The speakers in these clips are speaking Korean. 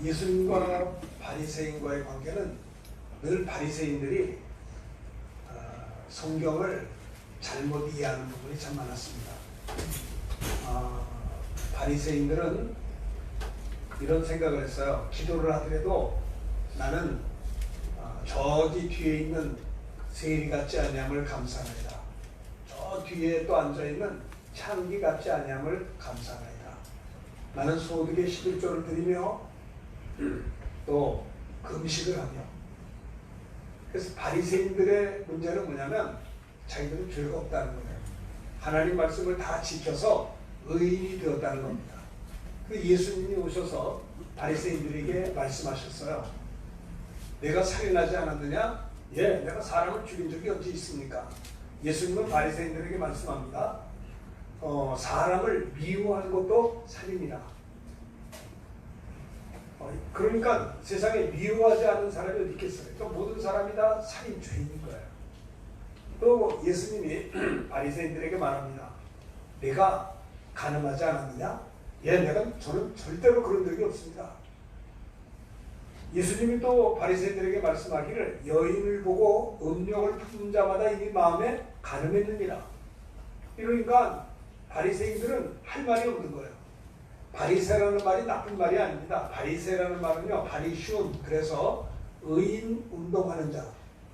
예수님과 바리새인과의 관계는 늘 바리새인들이 성경을 잘못 이해하는 부분이 참 많았습니다. 바리새인들은 이런 생각을 했어요. 기도를 하더라도 나는 저기 뒤에 있는 세리 같지 아니함을 감사하나이다. 저 뒤에 또 앉아있는 창기 같지 아니함을 감사하나이다. 나는 소득의 11조를 드리며 또 금식을 하며. 그래서 바리새인들의 문제는 뭐냐면 자기들은 죄가 없다는 거예요. 하나님 말씀을 다 지켜서 의인이 되었다는 겁니다. 그 예수님이 오셔서 바리새인들에게 말씀하셨어요. 내가 살인하지 않았느냐? 예, 내가 사람을 죽인 적이 언제 있습니까? 예수님은 바리새인들에게 말씀합니다. 사람을 미워하는 것도 살인이다. 그러니까 세상에 미워하지 않는 사람이 어디 있겠어요? 또 모든 사람이 다 살인죄인인 거예요. 또 예수님이 바리새인들에게 말합니다. 내가 간음하지 않았느냐? 예, 저는 절대로 그런 적이 없습니다. 예수님이 또 바리새인들에게 말씀하기를 여인을 보고 음욕을 품는 자마다 이미 마음에 간음했느니라. 이러니까 바리새인들은 할 말이 없는 거예요. 바리새라는 말이 나쁜 말이 아닙니다. 바리새라는 말은요, 바리시움, 그래서 의인 운동하는 자.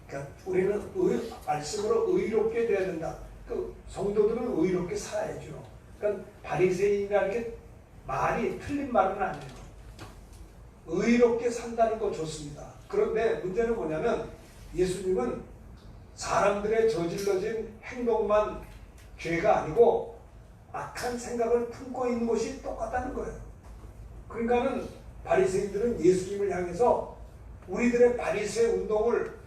그러니까 우리는 말씀으로 의롭게 돼야 된다. 그 성도들은 의롭게 살아야죠. 그러니까 바리새인이라는 게 말이 틀린 말은 아니에요. 의롭게 산다는 거 좋습니다. 그런데 문제는 뭐냐면 예수님은 사람들의 저질러진 행동만 죄가 아니고 악한 생각을 품고 있는 것이 똑같다는 거예요. 그러니까는 바리새인들은 예수님을 향해서 우리들의 바리새 운동을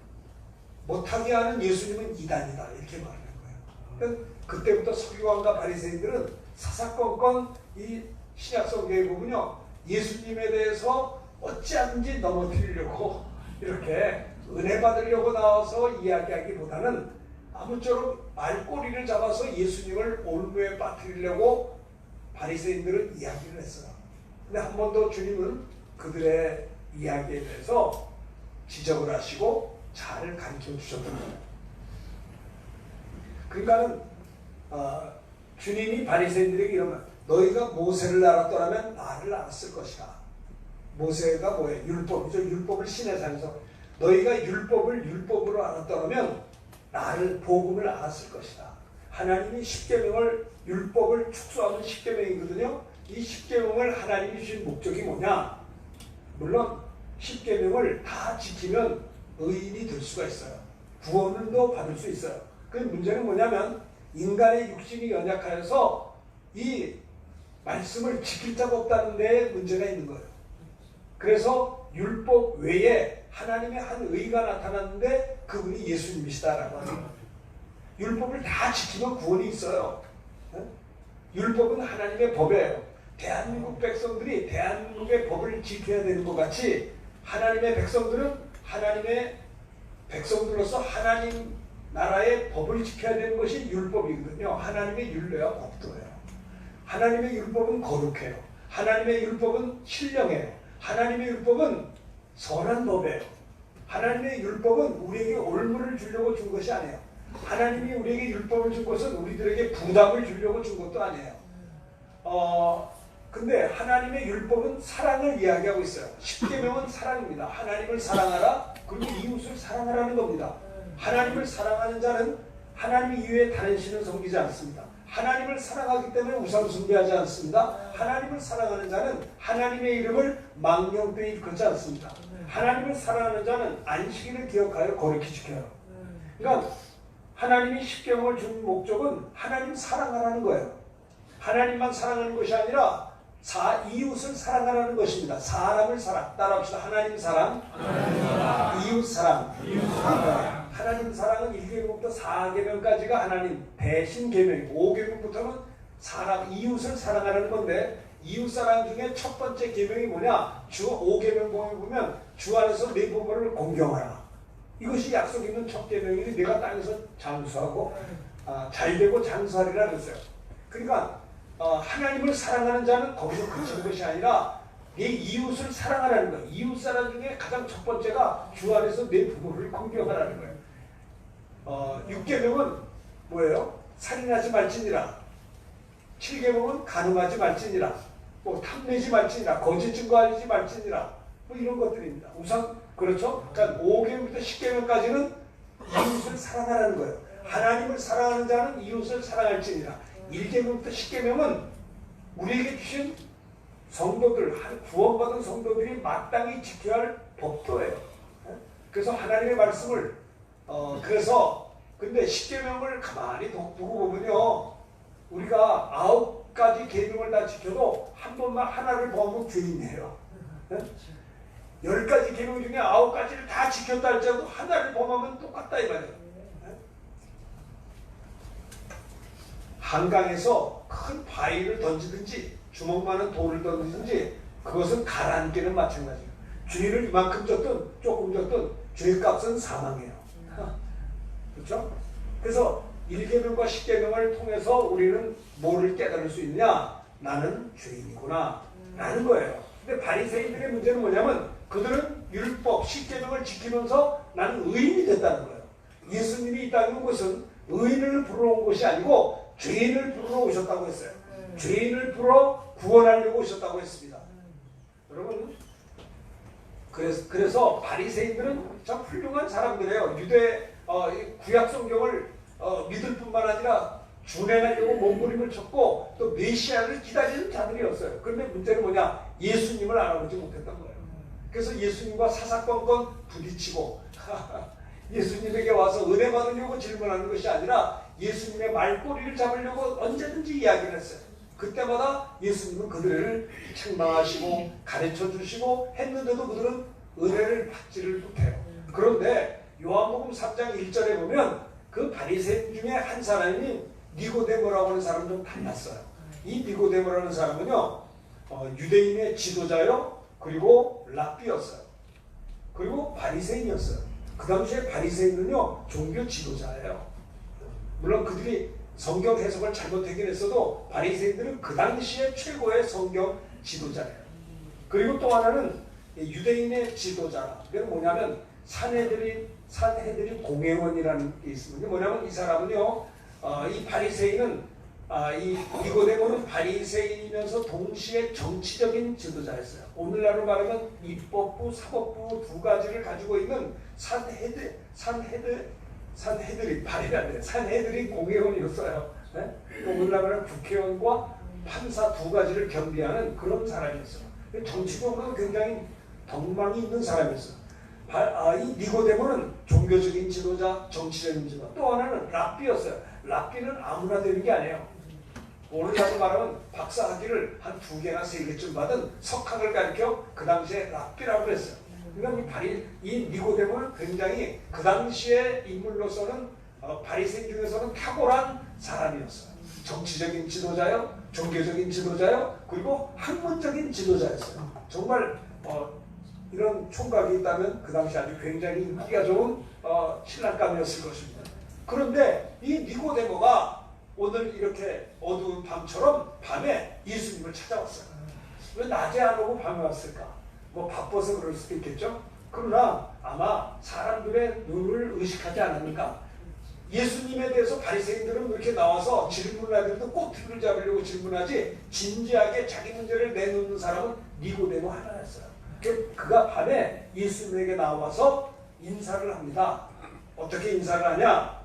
못하게 하는 예수님은 이단이다 이렇게 말하는 거예요. 그러니까 그때부터 서기관과 바리새인들은 사사건건 이 신약성경에 보면요, 예수님에 대해서 어찌하든지 넘어뜨리려고 이렇게 은혜 받으려고 나와서 이야기하기보다는 아무쪼록 말꼬리를 잡아서 예수님을 올무에 빠뜨리려고 바리새인들은 이야기를 했어요. 근데 한 번 더 주님은 그들의 이야기에 대해서 지적을 하시고 잘 가르쳐 주셨던 거예요. 그러니까는 주님이 바리새인들에게 이러면 너희가 모세를 알았더라면 나를 알았을 것이다. 모세가 뭐예요? 율법이죠. 율법을 시내산에서 너희가 율법을 율법으로 알았더라면 나를 복음을 알았을 것이다. 하나님이 십계명을 율법을 축소하는 십계명이거든요. 이 십계명을 하나님이 주신 목적이 뭐냐? 물론 십계명을 다 지키면 의인이 될 수가 있어요. 구원도 받을 수 있어요. 그 문제는 뭐냐면 인간의 육신이 연약하여서 이 말씀을 지킬 자가 없다는 데 문제가 있는 거예요. 그래서 율법 외에 하나님의 한 의가 나타났는데 그분이 예수님이시다라고 하는 거예요. 율법을 다 지키면 구원이 있어요. 율법은 하나님의 법이에요. 대한민국 백성들이 대한민국의 법을 지켜야 되는 것 같이 하나님의 백성들은 하나님의 백성들로서 하나님 나라의 법을 지켜야 되는 것이 율법이거든요. 하나님의 율례와 법도예요. 하나님의 율법은 거룩해요. 하나님의 율법은 신령해요. 하나님의 율법은 선한 법이에요. 하나님의 율법은 우리에게 올무를 주려고 준 것이 아니에요. 하나님이 우리에게 율법을 준 것은 우리들에게 부담을 주려고 준 것도 아니에요. 근데 하나님의 율법은 사랑을 이야기하고 있어요. 십계명은 사랑입니다. 하나님을 사랑하라, 그리고 이웃을 사랑하라는 겁니다. 하나님을 사랑하는 자는 하나님 이외에 다른 신을 섬기지 않습니다. 하나님을 사랑하기 때문에 우상 숭배하지 않습니다. 하나님을 사랑하는 자는 하나님의 이름을 망령되이 일컫지 않습니다. 하나님을 사랑하는 자는 안식일을 기억하여 거룩히 지켜요. 그러니까 하나님이 십계명을 준 목적은 하나님 사랑하라는 거예요. 하나님만 사랑하는 것이 아니라 이웃을 사랑하라는 것입니다. 사람을 사랑, 따라합시다. 하나님 사랑, 이웃 사랑. 하나님 사랑은 1계명부터 4계명까지가 하나님 대신 계명이고 5계명부터는 사람, 이웃을 사랑하라는 건데 이웃 사랑 중에 첫 번째 계명이 뭐냐? 5계명 보면 주 안에서 내 부모를 공경하라. 이것이 약속 있는 첫 계명이니 내가 땅에서 장수하고 잘되고 장수하리라 그랬어요. 그러니까 하나님을 사랑하는 자는 거기서 그치는 것이 아니라 내 이웃을 사랑하라는 거예요. 이웃 사랑 중에 가장 첫 번째가 주 안에서 내 부모를 공경하라는 거예요. 6계명은 뭐예요? 살인하지 말지니라. 7계명은 간음하지 말지니라. 뭐 탐내지 말지니라. 거짓 증거하지 말지니라. 뭐 이런 것들입니다. 우선 그렇죠? 그러니까 5계명부터 10계명까지는 이웃을 사랑하라는 거예요. 하나님을 사랑하는 자는 이웃을 사랑할지니라. 1계명부터 10계명은 우리에게 주신 성도들, 구원받은 성도들이 마땅히 지켜야 할 법도예요. 그래서 하나님의 말씀을 근데 10계명을 가만히 두고 보면요, 우리가 9가지 계명을 다 지켜도 한 번만 하나를 범하면 죄인이에요. 10가지 계명 중에 9가지를 다 지켰다 할지라도 하나를 범하면 똑같다 이 말이에요. 한강에서 큰 바위를 던지든지 주먹만한 돌을 던지든지 그것은 가라앉기는 마찬가지예요. 죄를 이만큼 졌든 조금 졌든 죄값은 사망이에요. 그렇죠? 그래서 1계명과 10계명을 통해서 우리는 뭐를 깨달을 수 있냐? 나는 죄인이구나 라는 거예요. 근데 바리새인들의 문제는 뭐냐면 그들은 율법 10계명을 지키면서 나는 의인이 됐다는 거예요. 예수님이 있다는 것은 의인을 부르러 온 것이 아니고 죄인을 부르러 오셨다고 했어요. 죄인을 부르러 구원하려고 오셨다고 했습니다. 여러분, 그래서 바리새인들은 참 훌륭한 사람들이에요. 구약 성경을 믿을 뿐만 아니라 준행하려고 몸부림을 쳤고 또 메시아를 기다리는 자들이었어요. 그런데 문제는 뭐냐? 예수님을 알아보지 못했던 거예요. 그래서 예수님과 사사건건 부딪히고 예수님에게 와서 은혜 받으려고 질문하는 것이 아니라 예수님의 말꼬리를 잡으려고 언제든지 이야기를 했어요. 그때마다 예수님은 그들을 책망하시고 가르쳐 주시고 했는데도 그들은 은혜를 받지를 못해요. 그런데 요한복음 3장 1절에 보면 그 바리새인 중에 한 사람이 니고데모라고 하는 사람 좀 닮았어요. 이 니고데모라는 사람은요, 유대인의 지도자요, 그리고 랍비였어요. 그리고 바리새인이었어요. 그 당시에 바리새인은요, 종교 지도자예요. 물론 그들이 성경 해석을 잘못하긴 했어도 바리새인들은 그 당시에 최고의 성경 지도자예요. 그리고 또 하나는 유대인의 지도자. 그게 뭐냐면 산헤드린 공회원이라는 게 있습니다. 뭐냐면 이 사람은요, 이 바리새인은 이 니고데모는 바리새인이면서 동시에 정치적인 지도자였어요. 오늘날로 말하면 입법부, 사법부 두 가지를 가지고 있는 산헤드린 공회원이었어요. 네? 오늘날로 말하면 국회의원과 판사 두 가지를 겸비하는 그런 사람이었어요. 정치적으로 굉장히 덕망이 있는 사람이었어요. 이 니고데모는 종교적인 지도자, 정치적인 지도자. 또 하나는 랍비였어요. 랍비는 아무나 되는 게 아니에요. 오늘날로 말하면 박사학위를 한 2개나 3개쯤 받은 석학을 가르쳐 그 당시에 랍비라고 했어요. 그러니까 이 니고데모는 굉장히 그 당시의 인물로서는 바리새인 중에서는 탁월한 사람이었어요. 정치적인 지도자요, 종교적인 지도자요, 그리고 학문적인 지도자였어요. 정말 이런 총각이 있다면 그 당시 아주 굉장히 인기가 좋은 신랑감이었을 것입니다. 그런데 이 니고데모가 오늘 이렇게 어두운 밤처럼 밤에 예수님을 찾아왔어요. 왜 낮에 안 오고 밤에 왔을까? 뭐 바빠서 그럴 수도 있겠죠. 그러나 아마 사람들의 눈을 의식하지 않았는가. 예수님에 대해서 바리새인들은 이렇게 나와서 질문을 하더라도 꼬투리를 잡으려고 질문하지 진지하게 자기 문제를 내놓는 사람은 니고데모 하나였어요. 그가 밤에 예수님에게 나와서 인사를 합니다. 어떻게 인사를 하냐?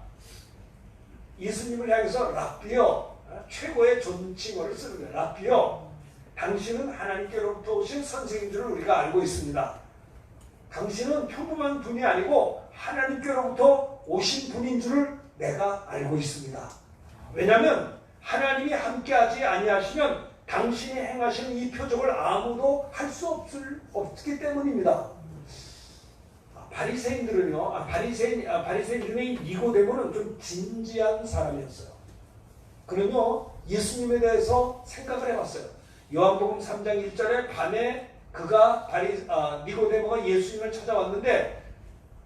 예수님을 향해서 랍비여, 최고의 존칭어를 쓰는 거예요. 랍비여, 당신은 하나님께로부터 오신 선생인 줄을 우리가 알고 있습니다. 당신은 평범한 분이 아니고 하나님께로부터 오신 분인 줄을 내가 알고 있습니다. 왜냐하면 하나님이 함께하지 아니하시면 당신이 행하시는 이 표적을 아무도 할 수 없기 때문입니다. 바리새인 중에 니고데모는 좀 진지한 사람이었어요. 그는요, 예수님에 대해서 생각을 해봤어요. 요한복음 3장 1절에 밤에 니고데모가 예수님을 찾아왔는데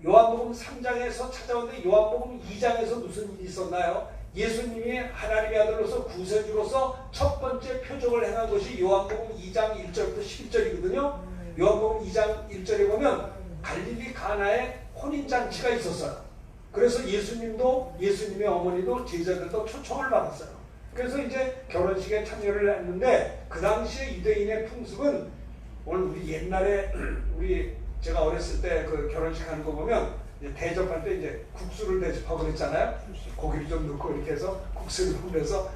요한복음 3장에서 찾아왔는데 요한복음 2장에서 무슨 일이 있었나요? 예수님이 하나님의 아들로서 구세주로서 첫 번째 표적을 행한 것이 요한복음 2장 1절부터 11절이거든요. 요한복음 2장 1절에 보면 갈릴리 가나에 혼인잔치가 있었어요. 그래서 예수님도 예수님의 어머니도 제자들도 초청을 받았어요. 그래서 이제 결혼식에 참여를 했는데 그 당시에 유대인의 풍습은 오늘 우리 옛날에 제가 어렸을 때 그 결혼식 하는 거 보면 대접할 때 이제 국수를 대접하고 그랬잖아요. 고기를 좀 넣고 이렇게 해서 국수를 흔들어서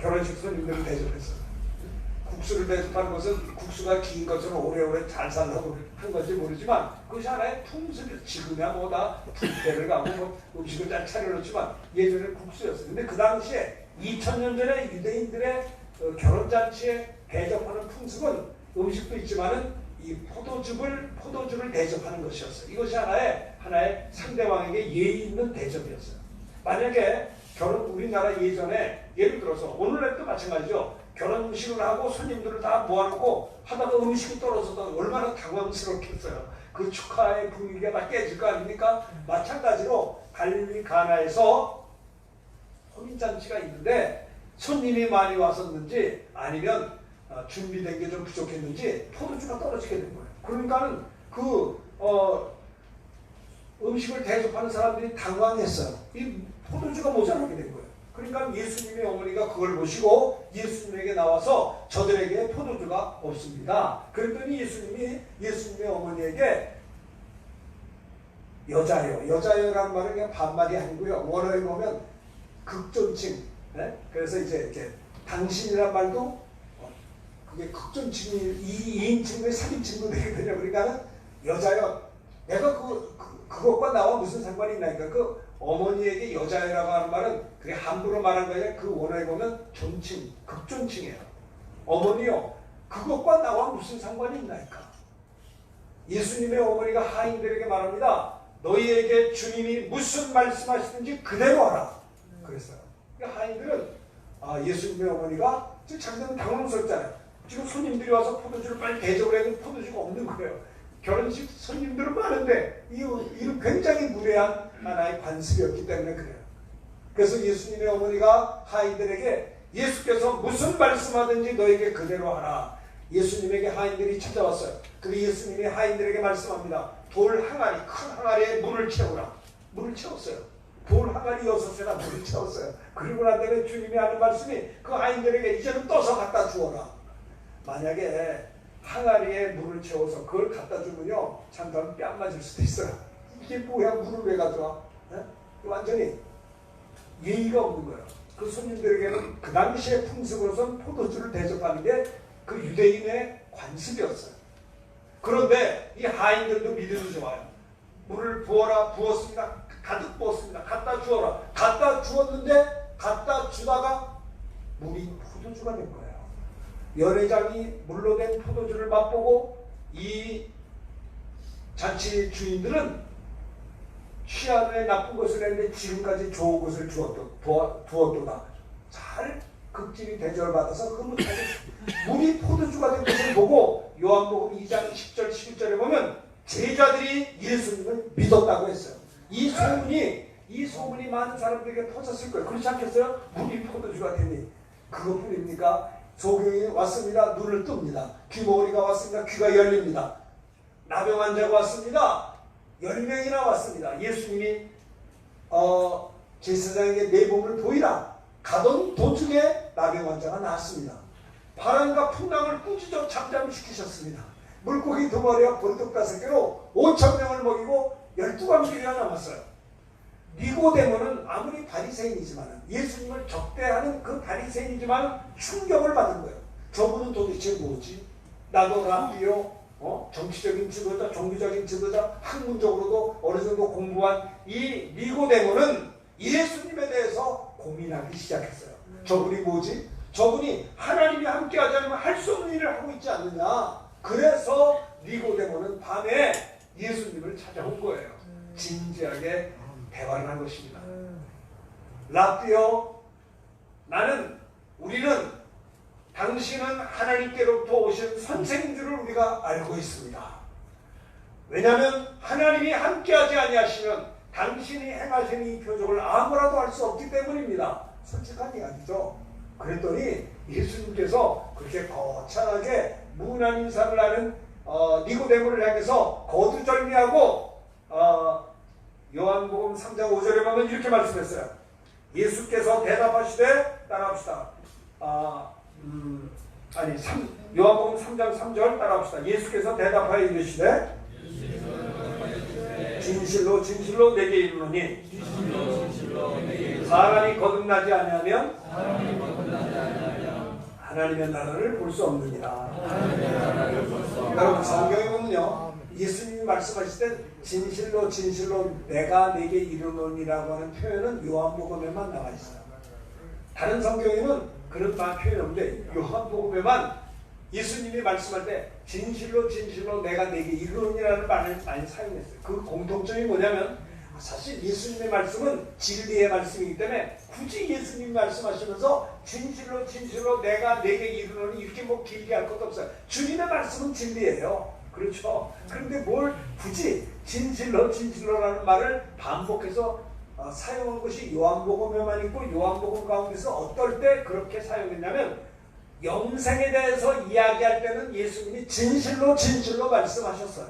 결혼식 손님들을 대접했어요. 국수를 대접하는 것은 국수가 긴 것처럼 오래오래 잘 살라고 한 건지 모르지만 그것이 하나의 풍습이에요. 지금이야 뭐 다 뷔페를 가고 뭐 음식을 잘 차려놓지만 예전에는 국수였어요. 근데 그 당시에 2000년 전에 유대인들의 결혼잔치에 대접하는 풍습은 음식도 있지만은 이 포도주를 대접하는 것이었어요. 이것이 하나의 상대방에게 예의 있는 대접이었어요. 만약에 우리나라 예전에 예를 들어서 오늘날도 마찬가지죠. 결혼식을 하고 손님들을 다 모아놓고 하다가 음식이 떨어져서 얼마나 당황스럽겠어요. 그 축하의 분위기가 다 깨질 거 아닙니까? 마찬가지로 갈릴리 가나에서 혼인잔치가 있는데 손님이 많이 왔었는지 아니면 준비된 게 좀 부족했는지 포도주가 떨어지게 된 거예요. 그러니까는 음식을 대접하는 사람들이 당황했어요. 이 포도주가 모자라게 된 거예요. 그러니까 예수님의 어머니가 그걸 보시고 예수님에게 나와서 저들에게 포도주가 없습니다. 그랬더니 예수님의 어머니에게 여자여라는 말은 그냥 반말이 아니고요. 원어에 보면 극존칭. 네? 그래서 이제 이렇게 당신이란 말도 그게 극존칭이 2인칭의 3인칭도 되거든요. 그러니까는 여자여. 내가 그것과 나와 무슨 상관이 있나니까 그 어머니에게 여자여라고 하는 말은 그게 함부로 말한 거예요. 그 원어에 보면 존칭, 극존칭이에요. 어머니요. 그것과 나와 무슨 상관이 있나니까. 예수님의 어머니가 하인들에게 말합니다. 너희에게 주님이 무슨 말씀하시든지 그대로 하라. 그랬어요. 그러니까 하인들은 예수님의 어머니가 지금 자기들은 당황스럽잖아요. 지금 손님들이 와서 포도주를 빨리 대접을 해도 포도주가 없는 거예요. 결혼식 손님들은 많은데 이는 굉장히 무례한 하나의 관습이었기 때문에 그래요. 그래서 예수님의 어머니가 하인들에게 예수께서 무슨 말씀하든지 너에게 그대로 하라. 예수님에게 하인들이 찾아왔어요. 그리고 예수님이 하인들에게 말씀합니다. 돌 항아리, 큰 항아리에 물을 채우라. 물을 채웠어요. 돌 항아리 6개나 물을 채웠어요. 그리고 난 다음에 주님이 하는 말씀이 그 하인들에게 이제는 떠서 갖다 주어라. 만약에 항아리에 물을 채워서 그걸 갖다 주면요 잠깐 뺨 맞을 수도 있어요. 이게 뭐야, 물을 왜 가져와? 완전히 예의가 없는 거예요. 그 손님들에게는 그 당시의 풍습으로선 포도주를 대접하는 게 그 유대인의 관습이었어요. 그런데 이 하인들도 믿음이 좋아요. 물을 부었습니다. 가득 부었습니다. 갖다 주어라. 갖다 주었는데 갖다 주다가 물이 포도주가 된 거예요. 연회장이 물로 된 포도주를 맛보고 이 잔치 주인들은 취한 후에 나쁜 것을 했는데 지금까지 좋은 것을 두었도다. 잘 극진히 대접을 받아서 그 물이 포도주가 된 것을 보고 요한복음 2장 10절 11절에 보면 제자들이 예수님을 믿었다고 했어요. 이 소문이 많은 사람들에게 퍼졌을 거예요. 그렇지 않겠어요? 물이 포도주가 되니 그것뿐입니까? 소경이 왔습니다. 눈을 뜹니다. 귀머거리가 왔습니다. 귀가 열립니다. 나병 환자가 왔습니다. 10명이나 왔습니다. 예수님이 제사장에게 내 몸을 보이라. 가던 도중에 나병 환자가 나왔습니다. 바람과 풍랑을 꾸짖어 잠잠시키셨습니다. 물고기 2마리와 벌떡 5개로 5,000명을 먹이고 12광길이나 남았어요. 니고데모는 아무리 바리새인이지만 예수님을 적대하는 그 바리새인이지만 충격을 받은 거예요. 저분은 도대체 뭐지? 나도 랍비요, 정치적인 지도자, 종교적인 지도자, 학문적으로도 어느 정도 공부한 이 니고데모는 예수님에 대해서 고민하기 시작했어요. 저분이 뭐지? 저분이 하나님이 함께하지 않으면 할 수 없는 일을 하고 있지 않느냐. 그래서 니고데모는 밤에 예수님을 찾아온 거예요. 진지하게 대화를 한 것입니다. 랍비요, 우리는 당신은 하나님께로부터 오신 선생인 줄을 우리가 알고 있습니다. 왜냐하면 하나님이 함께하지 아니하시면 당신이 행하시는 이 표적을 아무라도 할 수 없기 때문입니다. 솔직한 이야기죠. 그랬더니 예수님께서 그렇게 거창하게 무난 인사를 하는 니고데모를 향해서 거두절미하고 요한복음 3장 5절에 보면 이렇게 말씀했어요. 예수께서 대답하시되 따라합시다. 요한복음 3장 3절 따라합시다. 예수께서 대답하여 이르시되 진실로 진실로 내게 이르노니 사람이 거듭나지 아니하면 하나님의 나라를 볼 수 없느니라. 여러분 성경에 보면요, 예수님이 말씀하실 때 진실로 진실로 내가 내게 이르노니라고 하는 표현은 요한복음에만 나와 있어요. 다른 성경에는 그런 표현이 없는데 요한복음에만 예수님이 말씀할 때 진실로 진실로 내가 내게 이르노니라는 말을 많이 사용했어요. 그 공통점이 뭐냐면 사실 예수님의 말씀은 진리의 말씀이기 때문에 굳이 예수님이 말씀하시면서 진실로 진실로 내가 내게 이르노니 이렇게 길게 할 것도 없어요. 주님의 말씀은 진리예요. 그렇죠? 그런데 뭘 굳이 진실로 진실로라는 말을 반복해서 사용한 것이 요한복음에만 있고 요한복음 가운데서 어떨 때 그렇게 사용했냐면 영생에 대해서 이야기할 때는 예수님이 진실로 진실로 말씀하셨어요.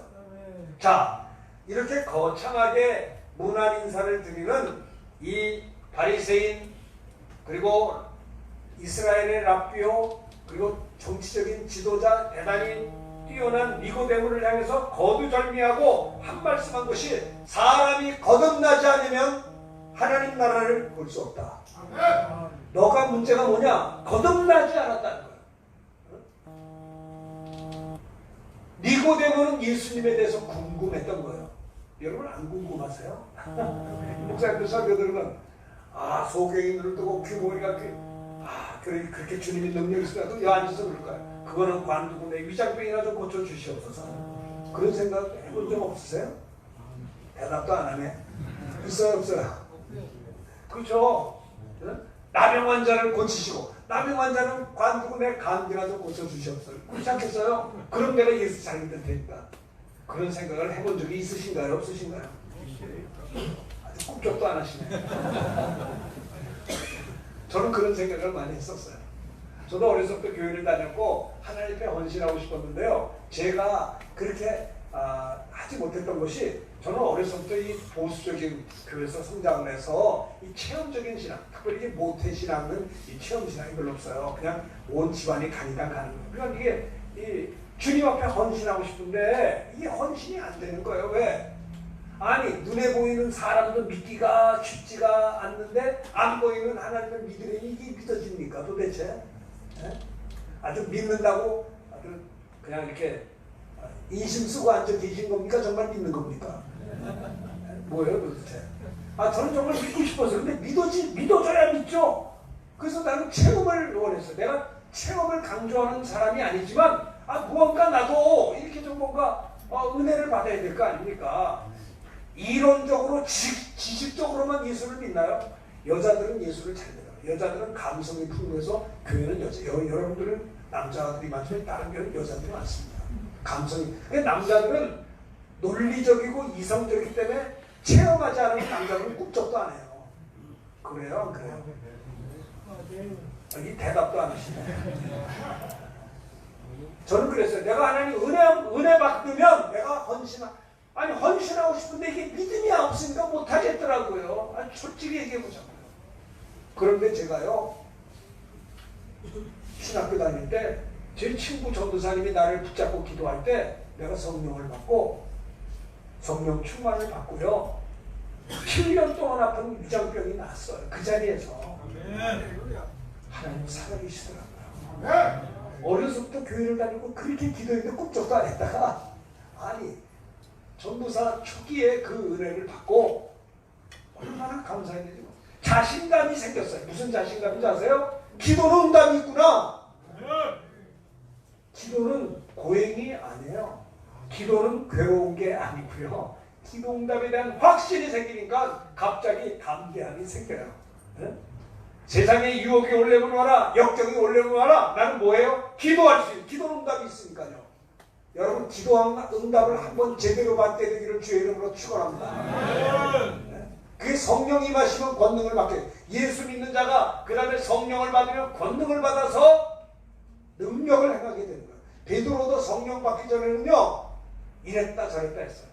자, 이렇게 거창하게 무난 인사를 드리는 이 바리새인 그리고 이스라엘의 랍비오 그리고 정치적인 지도자 대단히 뛰어난 니고데모를 향해서 거두절미하고 한 말씀한 것이 사람이 거듭나지 않으면 하나님 나라를 볼 수 없다. 너가 문제가 뭐냐? 거듭나지 않았다는 거야. 니고데모는 예수님에 대해서 궁금했던 거예요. 여러분 안 궁금하세요? 목사님들 설교 들으면 소경이 눈을 뜨고 귀머리가 그렇게 주님의 능력이 있으라도 여 앉아서 그럴 거야. 그거는 관두고 내 위장병이나 좀 고쳐주시옵소서. 그런 생각 해본 적 없으세요? 대답도 안 하네. 있어요 없어요? 그렇죠? 나병 환자를 고치시고 나병 환자는 관두고 내 감기나 좀 고쳐주시옵소서. 그렇지 않겠어요? 그럼 내가 예수 잘 믿을 테니까. 그런 생각을 해본 적이 있으신가요? 없으신가요? 아주 꿈쩍도 안 하시네. 저는 그런 생각을 많이 했었어요. 저도 어려서부터 교회를 다녔고 하나님 앞에 헌신하고 싶었는데요. 제가 그렇게 하지 못했던 것이 저는 어려서부터 이 보수적인 교회에서 성장을 해서 이 체험적인 신앙, 특별히 모태 신앙은 이 체험 신앙이 별로 없어요. 그냥 온 집안이 가니까 가는 거예요. 그러니까 이게 이 주님 앞에 헌신하고 싶은데 이게 헌신이 안 되는 거예요. 왜? 아니 눈에 보이는 사람도 믿기가 쉽지가 않는데 안 보이는 하나님을 믿으려니 이게 믿어집니까 도대체? 에? 아주 믿는다고 아주 그냥 이렇게 인심 쓰고 앉아 계신 겁니까? 정말 믿는 겁니까? 뭐예요 도대체? 저는 정말 믿고 싶어서 근데 믿어줘야 믿죠. 그래서 나는 체험을 원했어요. 내가 체험을 강조하는 사람이 아니지만 무언가 나도 이렇게 좀 뭔가 은혜를 받아야 될 거 아닙니까? 이론적으로 지식적으로만 예수를 믿나요? 여자들은 예수를 잘 믿어요. 여자들은 감성이 풍부해서 교회는 여러분들은 남자들이 많지만 다른 교회는 여자들이 많습니다. 감성이. 남자들은 논리적이고 이성적이기 때문에 체험하지 않으면 남자들은 꿈쩍도 안 해요. 그래요? 안 그래요? 이 대답도 안 하시네. 저는 그랬어요. 내가 하나님 은혜 받으면 내가 헌신하고 싶은데 이게 믿음이 없으니까 못하겠더라고요. 솔직히 얘기해보자고요. 그런데 제가요, 신학교 다닐 때 제 친구 전도사님이 나를 붙잡고 기도할 때 내가 성령을 받고 성령 충만을 받고요. 7년 동안 아픈 위장병이 났어요. 그 자리에서. 하나님 살아계시더라고요. 어려서부터 교회를 다니고 그렇게 기도했는데 꿈쩍도 안 했다가 전도사 초기에 그 은혜를 받고 얼마나 감사했는지 자신감이 생겼어요. 무슨 자신감인지 아세요? 기도는 응답이 있구나. 기도는 고행이 아니에요. 기도는 괴로운 게 아니고요. 기도 응답에 대한 확신이 생기니까 갑자기 담대함이 생겨요. 네? 세상에 유혹이 올려면 와라, 역경이 올려면 와라. 나는 뭐예요? 기도할 수 있는 기도 응답이 있으니까요. 여러분 기도 응답을 한번 제대로 받게 되기를 주의 이름으로 축원합니다. 네? 그게 성령이 마시면 권능을 받게 돼요. 예수 믿는 자가 그 다음에 성령을 받으면 권능을 받아서 능력을 행하게 되는 거예요. 베드로도 성령 받기 전에는요, 이랬다 저랬다 했어요.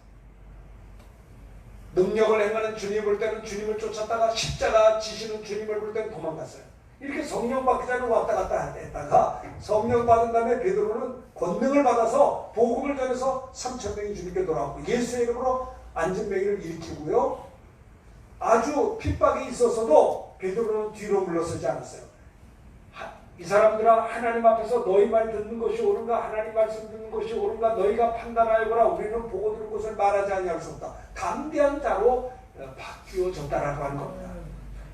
능력을 행하는 주님 볼 때는 주님을 쫓았다가 십자가 지시는 주님을 볼 때는 도망갔어요. 이렇게 성령 받기 전에 왔다 갔다 했다가 성령 받은 다음에 베드로는 권능을 받아서 복음을 전해서 3,000명이 주님께 돌아왔고 예수의 이름으로 안진뱅이를 일으키고요. 아주 핍박이 있어서도 베드로는 뒤로 물러서지 않았어요. 이 사람들아, 하나님 앞에서 너희 말 듣는 것이 옳은가, 하나님 말씀 듣는 것이 옳은가, 너희가 판단하여보라. 우리는 보고 들은 것을 말하지 아니할 수 없다. 담대한 자로 바뀌어졌다라고 하는 겁니다.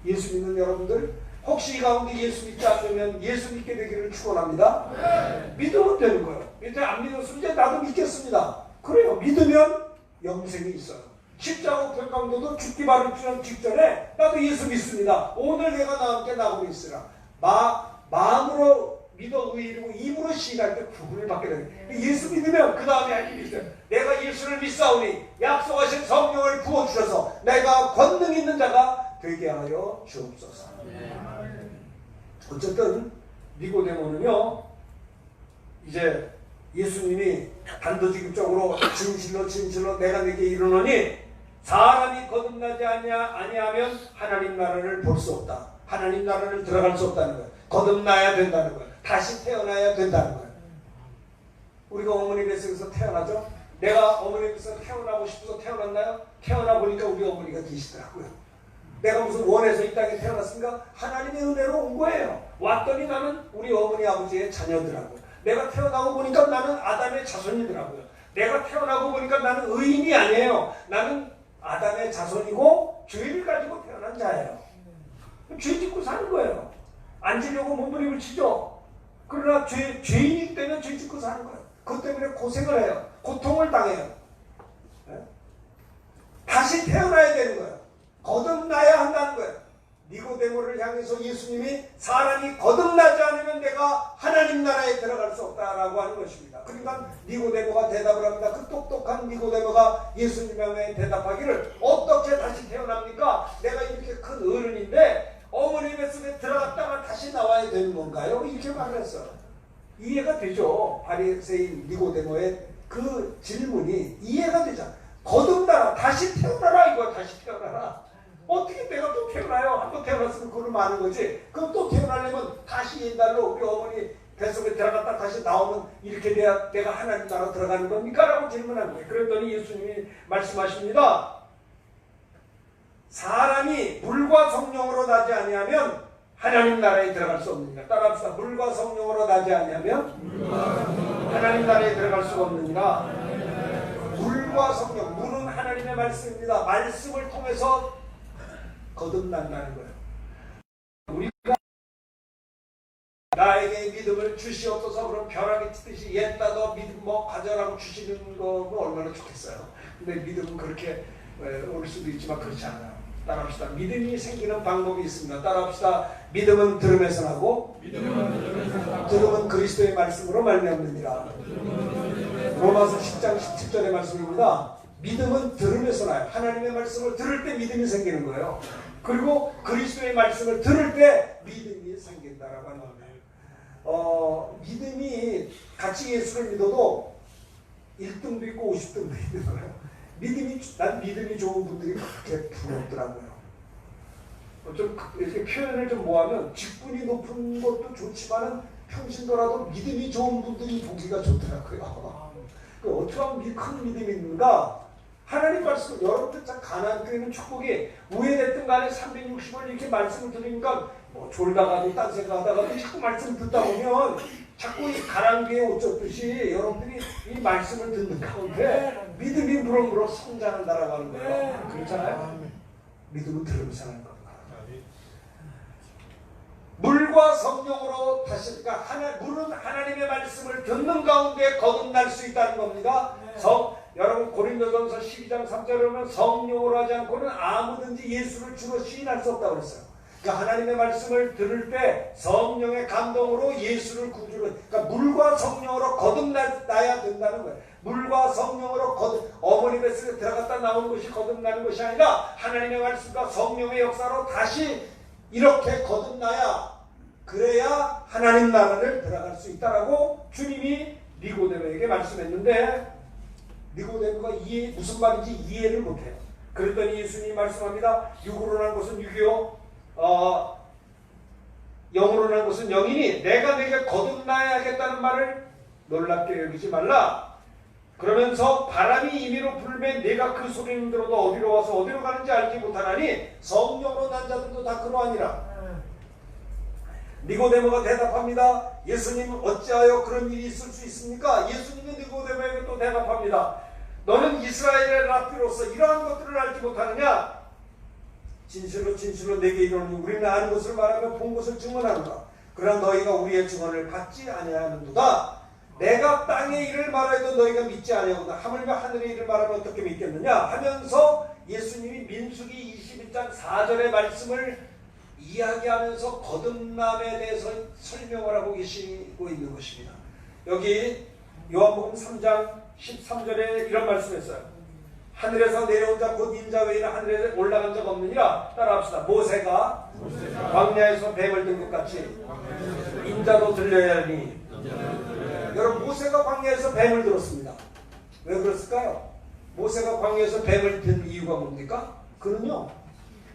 예수 믿는 여러분들, 혹시 이 가운데 예수 믿지 않으면 예수 믿게 되기를 축원합니다. 믿으면 되는 거예요. 이제 안 믿었으면 이제 나도 믿겠습니다. 그래요. 믿으면 영생이 있어요. 십자가 우편 강도도 죽기 바로 직전에 나도 예수 믿습니다. 오늘 내가 나와 함께 나오고 있으라. 마음으로 믿어 의이르고 입으로 시인할 때 구분을 받게 되는 거예요. 예수 믿으면 그 다음에 아니 믿어요. 내가 예수를 믿사오니 약속하신 성령을 부어주셔서 내가 권능 있는 자가 되게 하여 주옵소서. 어쨌든 니고데모는요, 이제 예수님이 단도직입적으로 진실로 내가 네게 이르노니 사람이 거듭나지 아니하면 하나님 나라를 볼 수 없다. 하나님 나라를 들어갈 수 없다는 거예요. 거듭나야 된다는 거예요. 다시 태어나야 된다는 거예요. 우리가 어머니 뱃속에서 태어나죠? 내가 어머니 뱃속에서 태어나고 싶어서 태어났나요? 태어나 보니까 우리 어머니가 계시더라고요. 내가 무슨 원해서 이 땅에 태어났습니까? 하나님의 은혜로 온 거예요. 왔더니 나는 우리 어머니 아버지의 자녀더라고요. 내가 태어나고 보니까 나는 아담의 자손이더라고요. 내가 태어나고 보니까 나는 의인이 아니에요. 나는 아담의 자손이고 죄를 가지고 태어난 자예요. 죄 짓고 사는 거예요. 안 지려고 몸부림을 치죠. 그러나 죄인이기 때문에 죄 짓고 사는 거예요. 그것 때문에 고생을 해요. 고통을 당해요. 네? 다시 태어나야 되는 거예요. 거듭나야 한다는 거예요. 니고데모를 향해서 예수님이 사람이 거듭나지 않으면 내가 하나님 나라에 들어갈 수 없다라고 하는 것입니다. 그러니까 니고데모가 대답을 합니다. 그 똑똑한 니고데모가 예수님에 대답하기를 어떻게 다시 태어납니까? 내가 이렇게 큰 어른인데 어머니 뱃속에 들어갔다가 다시 나와야 되는 건가요? 이렇게 말을 했어요. 이해가 되죠? 바리새인 니고데모의 그 질문이 이해가 되잖아. 거듭나라, 다시 태어나라 이거야. 다시 태어나라. 어떻게 내가 또 태어나요? 한번 태어났으면 그걸 많은 거지. 그럼 또 태어나려면 다시 옛날로 우리 어머니 뱃속에 들어갔다 다시 나오면 이렇게 돼야 내가 하나님 나라 들어가는 겁니까? 라고 질문한 거예요. 그랬더니 예수님이 말씀하십니다. 사람이 물과 성령으로 나지 아니하면 하나님 나라에 들어갈 수 없느니라. 따라합시다. 물과 성령으로 나지 아니하면 하나님 나라에 들어갈 수가 없느니라. 물과 성령, 물은 하나님의 말씀입니다. 말씀을 통해서 거듭난다는 거예요. 우리가 나에게 믿음을 주시옵소서 그럼 벼락이 치듯이 옛다 너 믿음 가져라고 주시는 거면 얼마나 좋겠어요. 근데 믿음은 그렇게 올 수도 있지만 그렇지 않아요. 따라합시다. 믿음이 생기는 방법이 있습니다. 따라합시다. 믿음은 들음에서 나고 들음은 그리스도의 말씀으로 말미암느니라. 로마서 10장 17절의 말씀입니다. 믿음은 들음에서 나요. 하나님의 말씀을 들을 때 믿음이 생기는 거예요. 그리고 그리스도의 말씀을 들을 때 믿음이 생긴다라고 하는 거예요. 믿음이 같이 예수를 믿어도 1등도 있고 50등도 있는 거예요. 난 믿음이 좋은 분들이 그렇게 부럽더라고요. 좀 이렇게 표현을 좀 모하면 직분이 높은 것도 좋지만은 평신도라도 믿음이 좋은 분들이 보기가 좋더라고요. 어떻게 하면 큰 믿음이 있는가? 하나님 말씀, 여러분들 참 가나안 교회는 축복이 우회됐든 간에 360을 이렇게 말씀을 들으니까 졸다가도 딴 생각하다가도 자꾸 말씀을 듣다 보면 자꾸 이 가나안 교회에 옷 젖듯이 여러분들이 이 말씀을 듣는 가운데 믿음이 무럭무럭 성장한다라고 하는 거예요. 그렇잖아요? 믿음은 들으면서 하는 겁니다. 물과 성령으로 다시, 그러니까 물은 하나님의 말씀을 듣는 가운데 거듭날 수 있다는 겁니다. 여러분 고린도전서 12장 3절에 보면 성령으로 하지 않고는 아무든지 예수를 주로 시인할 수 없다고 그랬어요. 그러니까 하나님의 말씀을 들을 때 성령의 감동으로 예수를 구주로, 그러니까 물과 성령으로 거듭나야 된다는 거예요. 물과 성령으로 어머니 뱃속에 속에 들어갔다 나오는 것이 거듭나는 것이 아니라 하나님의 말씀과 성령의 역사로 다시 이렇게 거듭나야, 그래야 하나님 나라를 들어갈 수 있다라고 주님이 니고데모에게 말씀했는데, 니고데모가 무슨 말인지 이해를 못해요. 그랬더니 예수님이 말씀합니다. 육으로 난 것은 육이요, 영으로 난 것은 영이니 내가 네게 거듭나야겠다는 말을 놀랍게 여기지 말라. 그러면서 바람이 임의로 불면 내가 그 소리는 들어도 어디로 와서 어디로 가는지 알지 못하나니 성령으로 난 자들도 다 그러하니라. 니고데모가 대답합니다. 예수님 어찌하여 그런 일이 있을 수 있습니까? 예수님이 니고데모에게 또 대답합니다. 너는 이스라엘의 랍비로서 이러한 것들을 알지 못하느냐? 진실로 진실로 내게 이르노니 우리는 아는 것을 말하며 본 것을 증언하노라. 그러나 너희가 우리의 증언을 받지 아니하는도다. 내가 땅의 일을 말하여도 너희가 믿지 아니하거나 하물며 하늘의 일을 말하면 어떻게 믿겠느냐 하면서 예수님이 민수기 21장 4절의 말씀을 이야기하면서 거듭남에 대해서 설명을 하고 계시고 있는 것입니다. 여기 요한복음 3장 13절에 이런 말씀했어요. 하늘에서 내려온 자 곧 인자 외에는 하늘에 올라간 적 없느니라. 따라합시다. 모세가 광야에서 뱀을 든 것 같이 인자도 들려야 하니. 여러분, 모세가 광야에서 뱀을 들었습니다. 왜 그랬을까요? 모세가 광야에서 뱀을 든 이유가 뭡니까? 그는요,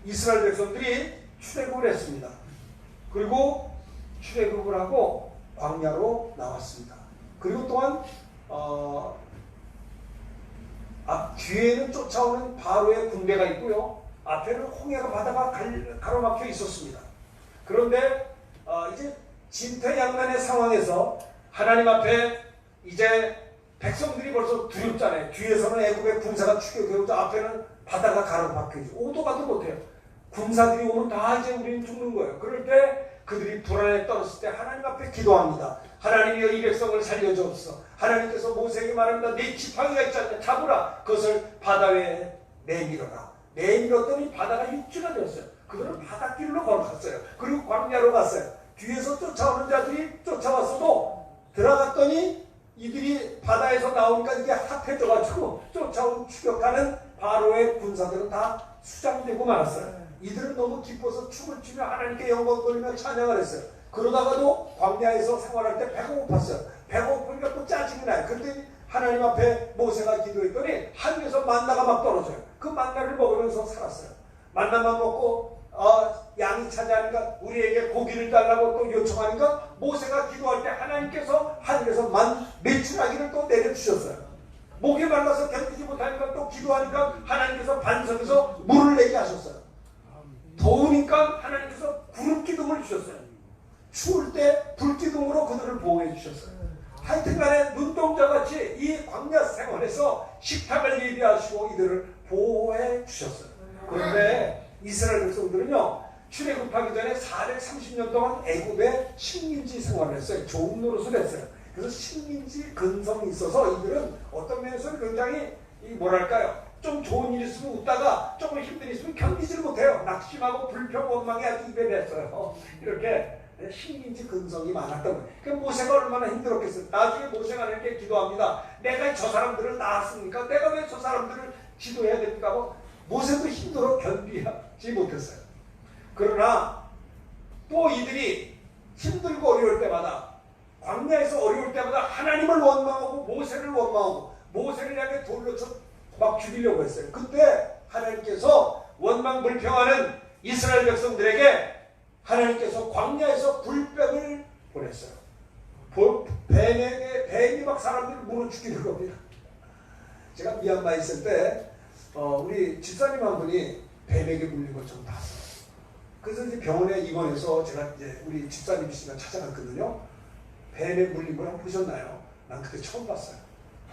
이스라엘 백성들이 출애굽을 했습니다. 그리고 출애굽을 하고 광야로 나왔습니다. 그리고 또한 뒤에는 쫓아오는 바로의 군대가 있고요, 앞에는 홍해가 바다가 가로막혀 있었습니다. 그런데 이제 진퇴양난의 상황에서 하나님 앞에 이제 백성들이 벌써 두렵잖아요. 뒤에서는 애굽의 군사가 추격해오고 앞에는 바다가 가로막혀 있고 오도 가도 못해요. 군사들이 오면 다 이제 우리는 죽는 거예요. 그럴 때 그들이 불안에 떨었을 때 하나님 앞에 기도합니다. 하나님이여 이 백성을 살려주옵소서. 하나님께서 모세에게 말합니다. 네 지팡이가 있지 않냐, 잡으라. 그것을 바다 위에 내밀어라. 내밀었더니 바다가 육지가 되었어요. 그들은 바닷길로 걸어갔어요. 그리고 광야로 갔어요. 뒤에서 쫓아오는 자들이 쫓아왔어도 들어갔더니 이들이 바다에서 나오니까 이게 핫해져가지고 쫓아온 추격하는 바로의 군사들은 다 수장되고 말았어요. 이들은 너무 기뻐서 춤을 추며 하나님께 영광 돌리며 찬양을 했어요. 그러다가도 광야에서 생활할 때 배가 고팠어요. 배가 고프니까 또 짜증이 나요. 그런데 하나님 앞에 모세가 기도했더니 하늘에서 만나가 막 떨어져요. 그 만나를 먹으면서 살았어요. 만나만 먹고 양이 차지하니까 우리에게 고기를 달라고 또 요청하니까 모세가 기도할 때 하나님께서 하늘에서 메추라기를 또 내려주셨어요. 목이 말라서 견디지 못하니까 또 기도하니까 하나님께서 반석에서 물을 내게 하셨어요. 더우니까 하나님께서 구름 기둥을 주셨어요. 추울 때 불기둥으로 그들을 보호해 주셨어요. 하여튼간에 눈동자같이 이 광야 생활에서 식탁을 예비하시고 이들을 보호해 주셨어요. 그런데 이스라엘 백성들은요, 출애굽하기 전에 430년 동안 애굽의 식민지 생활을 했어요. 좋은 노릇을 했어요. 그래서 식민지 근성이 있어서 이들은 어떤 면에서 굉장히 좀 좋은 일 있으면 웃다가 조금 힘든 일 있으면 견디지를 못해요. 낙심하고 불평 원망에 아주 입에 냈어요. 이렇게 식민지 근성이 많았던 거예요. 그럼 모세가 얼마나 힘들었겠어요. 나중에 모세가 이렇게 기도합니다. 내가 저 사람들을 낳았습니까? 내가 왜 저 사람들을 지도해야 됩니까? 모세도 힘들어 견디지 못했어요. 그러나 또 이들이 힘들고 어려울 때마다, 광야에서 어려울 때마다 하나님을 원망하고 모세를 원망하고 모세를 향해 돌로 쳐 막 죽이려고 했어요. 그때 하나님께서 원망불평하는 이스라엘 백성들에게 하나님께서 광야에서 불뱀을 보냈어요. 뱀이 막 사람들을 물어 죽이는 겁니다. 제가 미얀마에 있을 때 우리 집사님 한 분이 뱀에게 물린 걸 좀 봤어요. 그래서 이제 병원에 입원해서 제가 이제 우리 집사님이시면 찾아갔거든요. 뱀에 물린 걸 한번 보셨나요? 난 그때 처음 봤어요.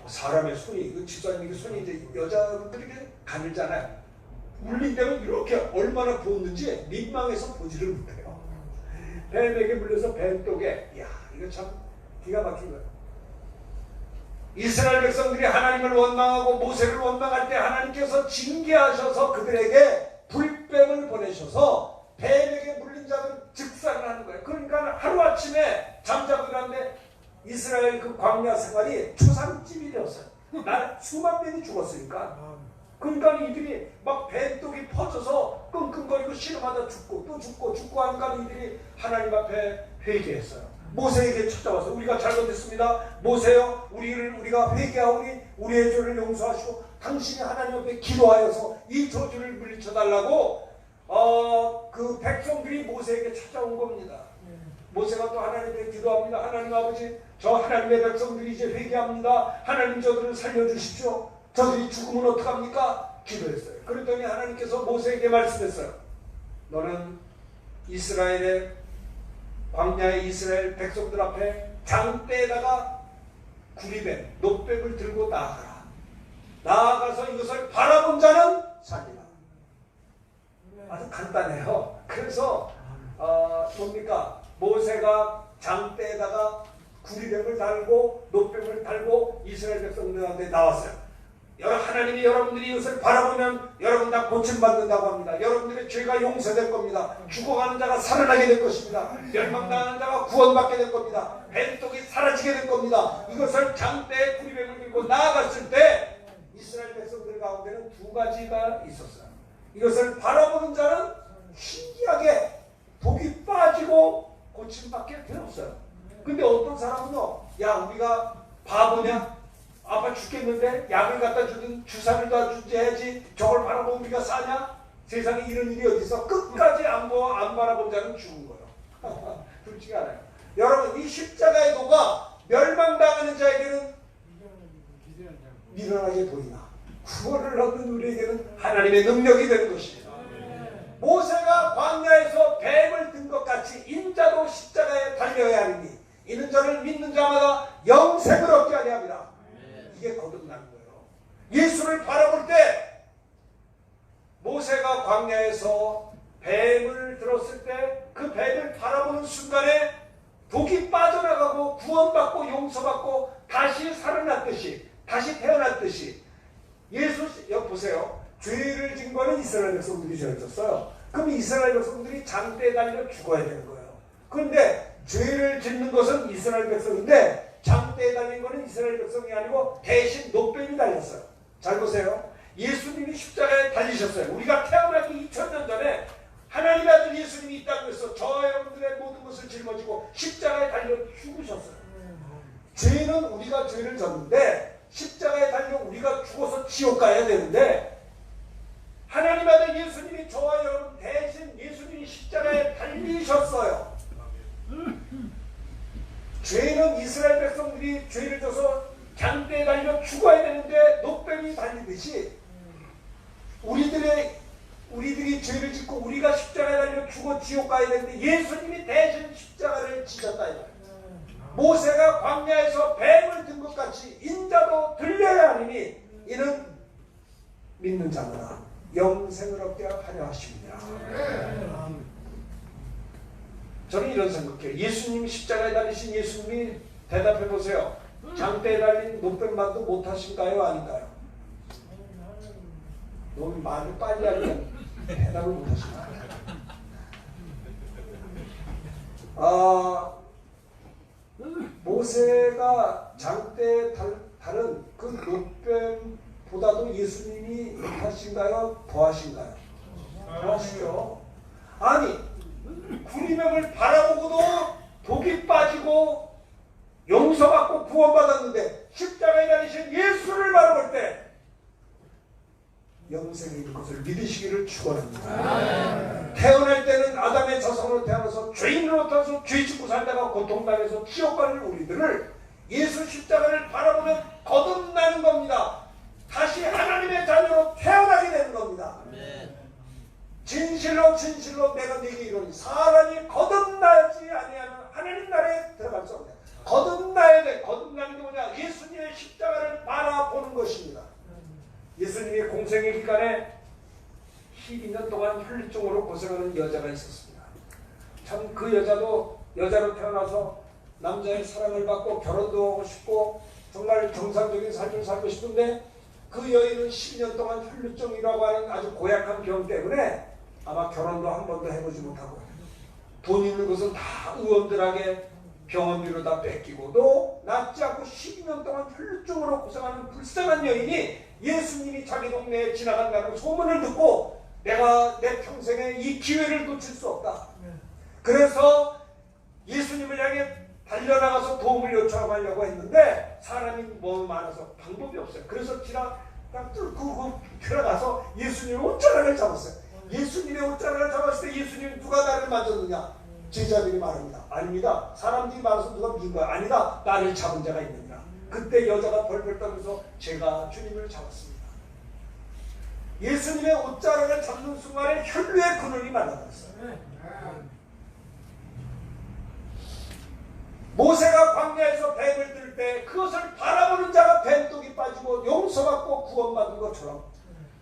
사람의 손이, 그 집사님의 손이 이제 여자분들이 가늘잖아요. 물린 데는 이렇게 얼마나 부었는지 민망해서 보지를 못해요. 뱀에게 물려서 뱀독에, 이야, 이거 참 기가 막힌 거예요. 이스라엘 백성들이 하나님을 원망하고 모세를 원망할 때 하나님께서 징계하셔서 그들에게 불뱀을 보내셔서 뱀에게 물린 자들은 즉사를 하는 거예요. 그러니까 하루아침에 잠자고 일하는데 이스라엘 그 광야 생활이 초상집이 되었어요. 수만 명이 죽었으니까. 그러니까 이들이 막 뱃독이 퍼져서 끙끙거리고 신음하다 죽고 또 죽고 하니까 이들이 하나님 앞에 회개했어요. 모세에게 찾아와서 우리가 잘못했습니다. 모세요, 우리가 회개하오니 우리의 죄를 용서하시고 당신이 하나님 앞에 기도하여서 이 저주를 물리쳐달라고 그 백성들이 모세에게 찾아온 겁니다. 모세가 또 하나님께 기도합니다. 하나님 아버지, 저 하나님의 백성들이 이제 회개합니다. 하나님 저들을 살려주십시오. 저들이 죽으면 어떡합니까? 기도했어요. 그랬더니 하나님께서 모세에게 말씀했어요. 너는 이스라엘의 광야의 이스라엘 백성들 앞에 장대에다가 구리뱀, 놋뱀을 들고 나아가라. 나아가서 이것을 바라본 자는 살리라. 아주 간단해요. 그래서 뭡니까? 모세가 장대에다가 구리뱀을 달고 놋뱀을 달고 이스라엘 백성들한테 나왔어요. 하나님이 여러분들이 이것을 바라보면 여러분 다 고침받는다고 합니다. 여러분들의 죄가 용서될 겁니다. 죽어가는 자가 살아나게 될 것입니다. 멸망당하는 자가 구원받게 될 겁니다. 뱀독이 사라지게 될 겁니다. 이것을 장대에 구리뱀을 들고 나아갔을 때 이스라엘 백성들 가운데는 두 가지가 있었어요. 이것을 바라보는 자는 신기하게 독이 빠지고 고침받게 되었어요. 근데 어떤 사람은요, 야 우리가 바보냐? 아파 죽겠는데 약을 갖다 주든 주사를 다 주지 저걸 바라보면 우리가 사냐? 세상에 이런 일이 어디 있어? 끝까지 안 바라본 자는 죽은 거예요. 둘 중에 하나예요. 여러분 이 십자가의 도가 멸망당하는 자에게는 미련하게 보이나 구원을 얻는 우리에게는 하나님의 능력이 되는 것입니다. 모세가 광야에서 뱀을 든 것 같이 인자도 십자가에 달려야 하니 이는 저를 믿는 자마다 영생을 얻게 하려 합니다. 이게 거듭나는 거예요. 예수를 바라볼 때 모세가 광야에서 뱀을 들었을 때 그 뱀을 바라보는 순간에 독이 빠져나가고 구원받고 용서받고 다시 살아났듯이 다시 태어났듯이 여기 보세요. 죄를 진 거는 이스라엘 백성들이 죄를 졌어요. 그럼 이스라엘 백성들이 장대에 달려 죽어야 되는 거예요. 그런데 죄를 짓는 것은 이스라엘 백성인데 장대에 달린 것은 이스라엘 백성이 아니고 대신 놋뱀이 달렸어요. 잘 보세요. 예수님이 십자가에 달리셨어요. 우리가 태어나기 2000년 전에 하나님의 아들 예수님이 이 땅에서 저 여러분들의 모든 것을 짊어지고 십자가에 달려 죽으셨어요. 죄는 우리가 죄를 졌는데 십자가에 달려 우리가 죽어서 지옥 가야 되는데 하나님의 아들 예수님이 저와 여러분 대신 예수님이 십자가에 달리셨어요. 죄는 이스라엘 백성들이 죄를 져서 장대에 달려 죽어야 되는데 놋뱀이 달리듯이 우리들이 죄를 짓고 우리가 십자가에 달려 죽어 지옥 가야 되는데 예수님이 대신 십자가를 지셨다. 모세가 광야에서 뱀을 든 것 같이 인자도 들려야 하니 이는 믿는 자마다 영생을 얻게 하려 하십니다. 저는 이런 생각해요. 예수님이 십자가에 달리신 예수님이 대답해 보세요. 장대에 달린 놋뱀만도 못하신가요? 아닌가요? 너무 말을 빨리 하면 대답을 못하신가요? 모세가 장대에 달은 그 놋뱀보다도 예수님이 못하신가요? 더하신가요? 더하시죠. 아니 구리뱀을 바라보고도 독이 빠지고 용서받고 구원받았는데 십자가에 달리신 예수를 바라볼 때 영생이 있는 것을 믿으시기를 축원합니다. 태어날 때는 아담의 자손으로 태어나서 죄인으로 태어나서 죄 짓고 살다가 고통당해서 지옥 가는 우리들을 예수 십자가를 바라보면 거듭나는 겁니다. 다시 하나님의 자녀로 태어나게 되는 겁니다. 진실로 내가 네게 이르노니 사람이 거듭나지 아니하면 하나님 나라에 들어갈 수 없다. 거듭나야 돼. 거듭나는 게 뭐냐? 예수님의 십자가를 바라보는 것입니다. 예수님이 공생의 기간에 12년 동안 혈류증으로 고생하는 여자가 있었습니다. 참 그 여자도 여자로 태어나서 남자의 사랑을 받고 결혼도 하고 싶고 정말 정상적인 삶을 살고 싶은데 그 여인은 12년 동안 혈류증이라고 하는 아주 고약한 병 때문에 아마 결혼도 한 번도 해보지 못하고 돈 있는 것은 다 의원들에게 병원비로 다 뺏기고도 낫지 않고 12년 동안 혈루증으로 고생하는 불쌍한 여인이 예수님이 자기 동네에 지나간다는 소문을 듣고 내가 내 평생에 이 기회를 놓칠 수 없다. 그래서 예수님을 향해 달려나가서 도움을 요청하려고 했는데 사람이 너무 많아서 방법이 없어요. 그래서 그냥 뚫고 들어가서 예수님의 옷자락을 잡았어요. 예수님의 옷자락을 잡았을 때 예수님 누가 나를 만졌느냐? 제자들이 말합니다. 아닙니다. 사람들이 많아서 누가 민 거야? 아니다. 나를 잡은 자가 있느니라. 그때 여자가 벌벌 떨면서 제가 주님을 잡았습니다. 예수님의 옷자락을 잡는 순간에 혈루의 그늘이 말라버렸어요. 모세가 광야에서 뱀을 들 때 그것을 바라보는 자가 뱀독이 빠지고 용서받고 구원받은 것처럼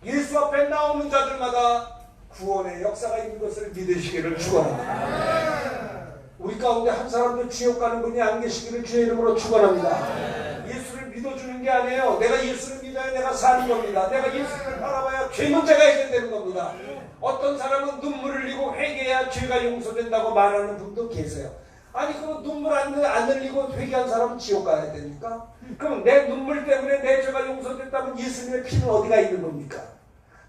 예수 앞에 나오는 자들마다 구원의 역사가 있는 것을 믿으시기를 축원합니다. 우리 가운데 한 사람도 지옥 가는 분이 안 계시기를 주의 이름으로 축원합니다. 예수를 믿어주는 게 아니에요. 내가 예수를 믿어야 내가 사는 겁니다. 내가 예수를 바라봐야 죄 문제가 해결되는 겁니다. 어떤 사람은 눈물을 흘리고 회개해야 죄가 용서된다고 말하는 분도 계세요. 아니 그럼 눈물 안 흘리고 회개한 사람은 지옥 가야 됩니까? 그럼 내 눈물 때문에 내 죄가 용서됐다면 예수님의 피는 어디가 있는 겁니까?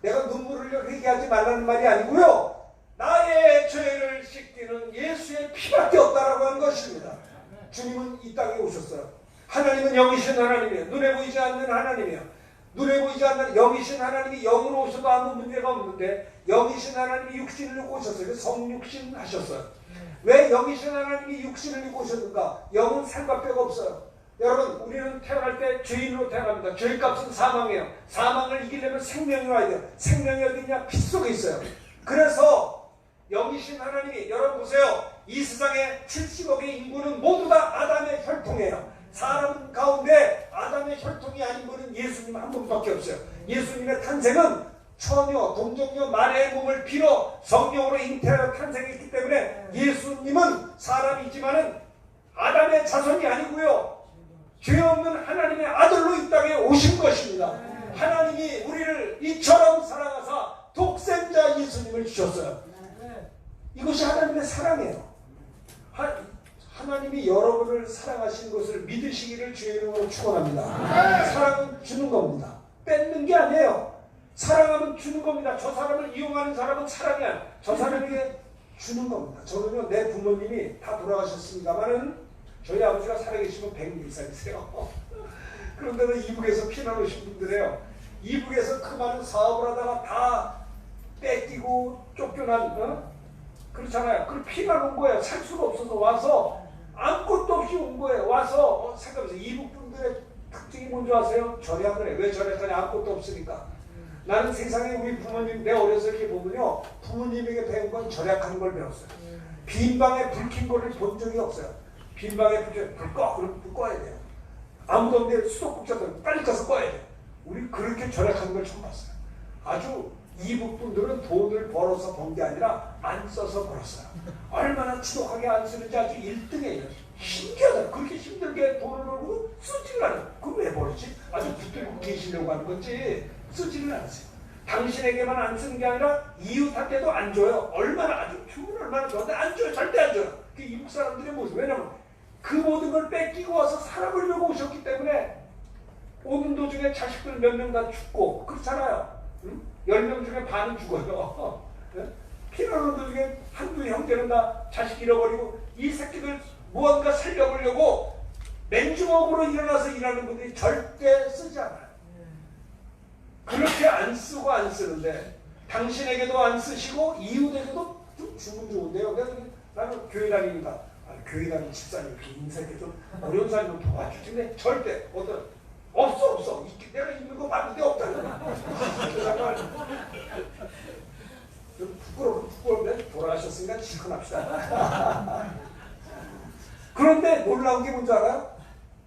내가 눈물을 흘려 회개하지 말라는 말이 아니고요. 나의 죄를 씻기는 예수의 피밖에 없다라고 하는 것입니다. 주님은 이 땅에 오셨어요. 하나님은 영이신 하나님이에요. 눈에 보이지 않는 하나님이에요. 눈에 보이지 않는 영이신 하나님이 영으로 오셔도 아무 문제가 없는데 영이신 하나님이 육신을 입고 오셨어요. 성육신 하셨어요. 왜 영이신 하나님이 육신을 입고 오셨는가? 영은 살과 뼈가 없어요. 여러분 우리는 태어날 때 죄인으로 태어납니다. 죄의 값은 사망이에요. 사망을 이기려면 생명이 와야 돼요. 생명이 어디 있냐? 피 속에 있어요. 그래서 영이신 하나님이 여러분 보세요. 이 세상에 70억의 인구는 모두 다 아담의 혈통이에요. 사람 가운데 아담의 혈통이 아닌 분은 예수님 한 분밖에 없어요. 예수님의 탄생은 처녀, 동정녀 마리아의 몸을 빌어 성령으로 잉태하여 탄생했기 때문에 예수님은 사람이지만은 아담의 자손이 아니고요. 죄 없는 하나님의 아들로 이 땅에 오신 것입니다. 하나님이 우리를 이처럼 사랑하사 독생자 예수님을 주셨어요. 이것이 하나님의 사랑이에요. 하나님이 여러분을 사랑하신 것을 믿으시기를 주의 이름으로 축원합니다. 사랑은 주는 겁니다. 뺏는 게 아니에요. 사랑하면 주는 겁니다. 저 사람을 이용하는 사람은 사랑이 아니에요. 저 사람에게 주는 겁니다. 저는요 내 부모님이 다 돌아가셨습니다만은 저희 아버지가 살아계시면 101살이세요. 그런데도 이북에서 피난 오신 분들이에요. 이북에서 그 많은 사업을 하다가 다 뺏기고 쫓겨난 그렇잖아요. 그걸 피난 온 거예요. 살 수가 없어서 와서 아무것도 없이 온 거예요. 와서 생각해보세요. 이북 분들의 특징이 뭔지 아세요? 절약을 해. 왜 절약하냐? 아무것도 없으니까. 나는 세상에 우리 부모님 내 어려서 이렇게 보면요. 부모님에게 배운 건 절약하는 걸 배웠어요. 빈 방에 불 킨 거를 본 적이 없어요. 빈 방에 불 꺼. 그럼 불 꺼야 돼요. 아무도 없는데 수도꼭지도 빨리 가서 꺼야 돼요. 우리 그렇게 절약하는 걸 처음 봤어요. 아주 이북 분들은 돈을 벌어서 번 게 아니라 안 써서 벌었어요. 얼마나 지독하게 안 쓰는지 아주 1등이에요. 신기하다. 그렇게 힘들게 돈을 벌고 쓰지를 않아요. 그걸 왜 벌었지? 아주 붙들고 계시려고 하는 건지 쓰지를 않으세요. 당신에게만 안 쓰는 게 아니라 이웃한테도 안 줘요. 얼마나 아주 주문 얼마나 좋은데 안 줘요. 절대 안 줘요. 그 이북 사람들의 모습. 왜냐면 그 모든 걸 뺏기고 와서 살아보려고 오셨기 때문에 오는 도중에 자식들 몇 명 다 죽고 그렇잖아요. 응? 10명 중에 반은 죽어요. 피나는 도중에 한두 형제는 다 자식 잃어버리고 이 새끼들 무언가 살려보려고 맨주먹으로 일어나서 일하는 분들이 절대 쓰지 않아요. 그렇게 안 쓰고 안 쓰는데 당신에게도 안 쓰시고 이웃에게도 좀 주면 좋은데요. 나는 교회 다니니까 교회 다니는 집사님 이렇게 인사해 좀 어려운 사람 좀 도와주지. 근데 절대 없어. 내가 있는 거 봤는데 없다는 좀 부끄러운데 돌아가셨으니까 실컷합시다. 그런데 놀라운 게 뭔지 알아요?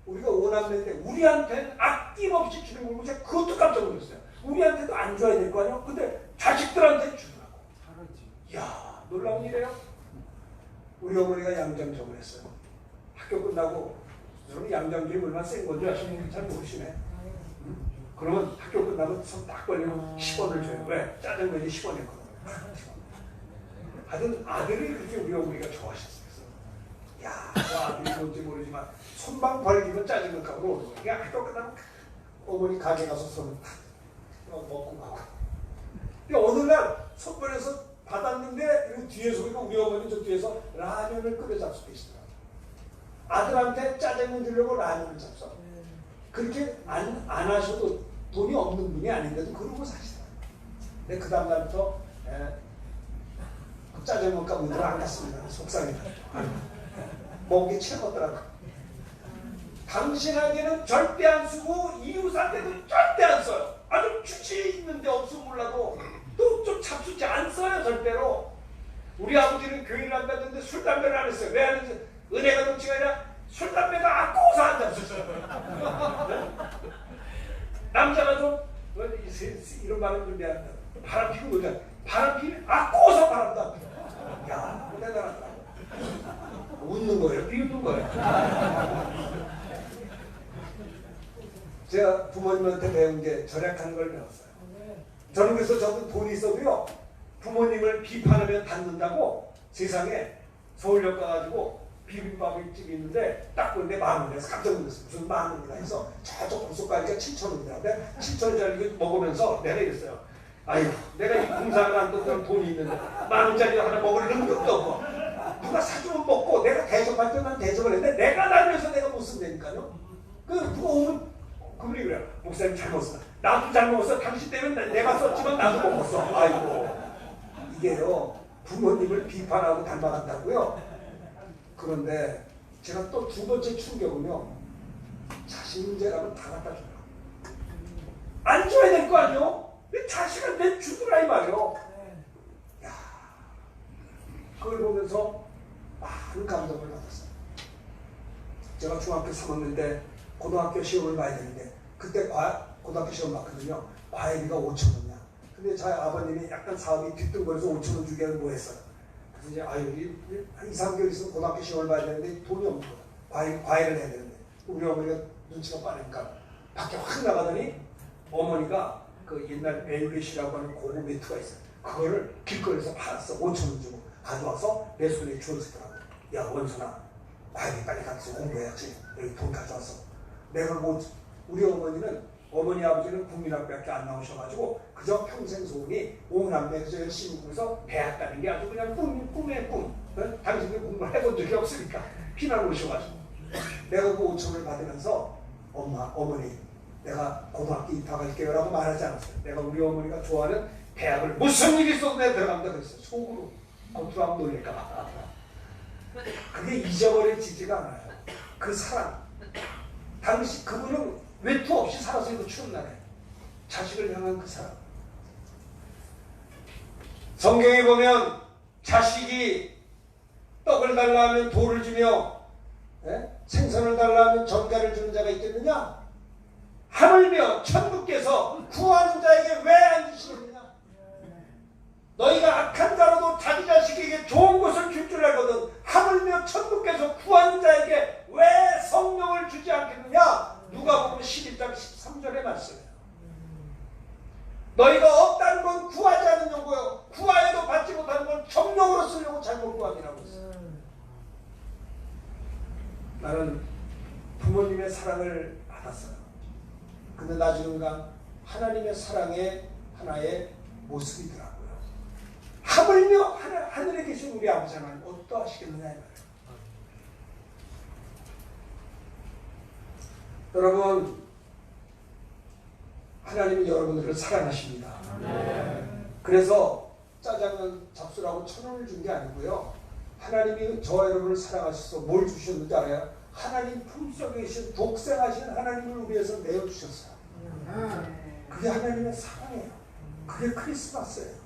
우리가 오남매인데 우리한테는 아낌없이 주는 걸 보고 제가 그것도 깜짝 놀랐어요. 우리한테도 안 줘야 될 거 아니야? 근데 자식들한테 주더라고. 이야, 놀라운 일이에요. 우리 어머니가 양장점을 했어요. 학교 끝나고 여러분 양장점이 얼마나 센 건지 아시는 분이 잘 모르시네. 그러면 학교 끝나면 손 딱 벌리면 10원을 줘요. 왜? 짜장면이 10원이었거든요. 하여튼 아들이 그렇게 우리 어머니가 좋아하셨어요. 야, 그 아들이 뭔지 모르지만 손방 벌기면 짜증을 까고 오는 거야. 그냥 학교 끝나면 어머니 가게 가서 손을 탁 먹고 가고. 어느 날 손벌에서 받았는데 뒤에서 보니까 우리 어머니 저 뒤에서 라면을 끓여 잡수 계시더라고요. 아들한테 짜장면 주려고 라면을 잡수. 그렇게 안 하셔도 돈이 없는 분이 아닌데도 그러고 사시더라고요. 근데 그 다음 날부터 짜장면 가문으로 안 갔습니다. 속상해가지고. 먹기 채웠더라고요. 당신에게는 절대 안 쓰고 이웃한테도 절대 안 써요. 아주 주지 있는데 없으면 몰라도 또 좀 잡수지 안 써요. 절대로. 우리 아버지는 교회를 안 갔는데 술 담배를 안 했어요. 왜 안 했어요? 은혜가 넘치가 아니라 술 담배가 아까워서 안 잡수셨어요. 남자가 좀 이런 말을 좀 내한다. 바람 피고 놀자. 바람 피면 아까워서 바람다. 야, 대단하다. 웃는 거예요? 비웃는 거예요? 제가 부모님한테 배운 게 절약하는 걸 배웠어요. 저는 그래서 저도 돈이 있어도요, 부모님을 비판하면 닫는다고 세상에 서울역 가가지고 비빔밥집이 있는데 딱 보는데 10,000원에서 깜짝 놀랐어요. 무슨 10,000원이나 해서 저쪽 고속가니까 7,000원이라는데 7,000원짜리 이거 먹으면서 내가 이랬어요. 아이고, 내가 이 공사를 안 떴던 돈이 있는데 10,000원짜리 하나 먹을 능력도 없고 누가 사주면 먹고 내가 대접할 때 난 대접을 했는데 내가 나면서 내가 못 쓴다니까요. 누가 오면 그분이 그래요. 목사님 잘 먹었어. 나도 잘 먹었어. 당신 때문에 내가 썼지만 나도 먹었어. 아이고, 이게요, 부모님을 비판하고 닮아간다고요. 그런데 제가 또 두 번째 충격은요, 자식 문제라면 다 갖다 주라. 안 줘야 될 거 아니요? 내 자식은 내 주더라 이 말이요. 야, 그걸 보면서 많은 감동을 받았어요. 제가 중학교 3학년 때 고등학교 시험을 봐야 되는데 그때 고등학교 시험 봤거든요. 과외비가 5,000원이야. 근데 저희 아버님이 약간 사업이 뒤뚱거려서 5,000원 주기에는 뭐 했어요. 그래서 이제 한 2, 3개월 있으면 고등학교 시험을 봐야 되는데 돈이 없는 거야. 과외를 해야 되는데 우리 어머니가 눈치가 빠르니까 밖에 확 나가더니 어머니가 그 옛날 벨벳이라고 하는 고급 매트가 있어요. 그거를 길거리에서 팔았어. 5,000원 주고 가져와서 내 손에 주었더라고. 야, 원순아, 과외비 빨리 가서 공부해야지. 여기 돈 가져와서. 내가 뭐 우리 어머니는 어머니 아버지는 국민학교밖에 안 나오셔가지고 그저 평생 소원이 오남매 그저 열심히 공부해서 대학 가는 게 아주 그냥 꿈의 꿈. 당신이 공부를 해본 적이 없으니까 피난 오셔가지고 내가 그 5,000원을 받으면서 어머니 내가 고등학교 입학할게요 라고 말하지 않았어요. 내가 우리 어머니가 좋아하는 대학을 무슨 일이 있어도 내가 들어간다 그랬어요. 속으로 겉으로 하면 놀릴까봐. 그게 잊어버려지지가 않아요. 그 사랑. 당시 그분은 외투 없이 살았어요. 그 추운 날에. 자식을 향한 그 사랑. 성경에 보면 자식이 떡을 달라 하면 돌을 주며 생선을 달라 하면 전갈을 주는 자가 있겠느냐? 하물며 천국께서 구하는 자에게 왜 안 주시느냐? 너희가 악한 자로도 자기 자식에게 좋은 것을 줄 줄 알거든 하물며 천국께서 구하는 자에게 왜 성령을 주지 않겠느냐? 누가복음 11장 13절의 말씀이에요. 너희가 없다는 건 구하지 않는 용고요. 구하여도 받지 못하는 건 정령으로 쓰려고 잘못 구함이라고 했어요. 나는 부모님의 사랑을 받았어요. 근데 나중에 하나님의 사랑의 하나의 모습이더라고요. 하물며 하늘에 계신 우리 아버지 하나님 어떠하시겠느냐 이 말이에요. 여러분, 하나님은 여러분들을 사랑하십니다. 그래서 짜장면 잡수라고 1,000원을 준 게 아니고요. 하나님이 저와 여러분을 사랑하셔서 뭘 주셨는지 알아요? 하나님 품속에 계신 독생하신 하나님을 위해서 내어주셨어요. 그게 하나님의 사랑이에요. 그게 크리스마스예요.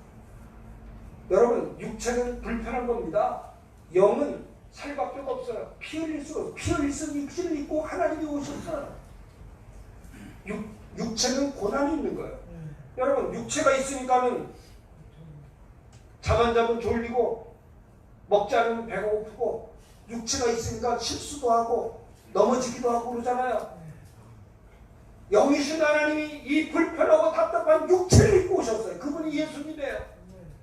여러분, 육체는 불편한 겁니다. 영은 살밖에 없어요. 피 흘릴 수 없어요. 피 흘릴 수 육신을 입고 하나님이 오셨어요. 육체는 고난이 있는 거예요. 여러분, 육체가 있으니까는 잠 안 자면 졸리고 먹지 않으면 배가 고프고 육체가 있으니까 실수도 하고 넘어지기도 하고 그러잖아요. 영이신 하나님이 이 불편하고 답답한 육체를 입고 오셨어요. 그분이 예수님이에요.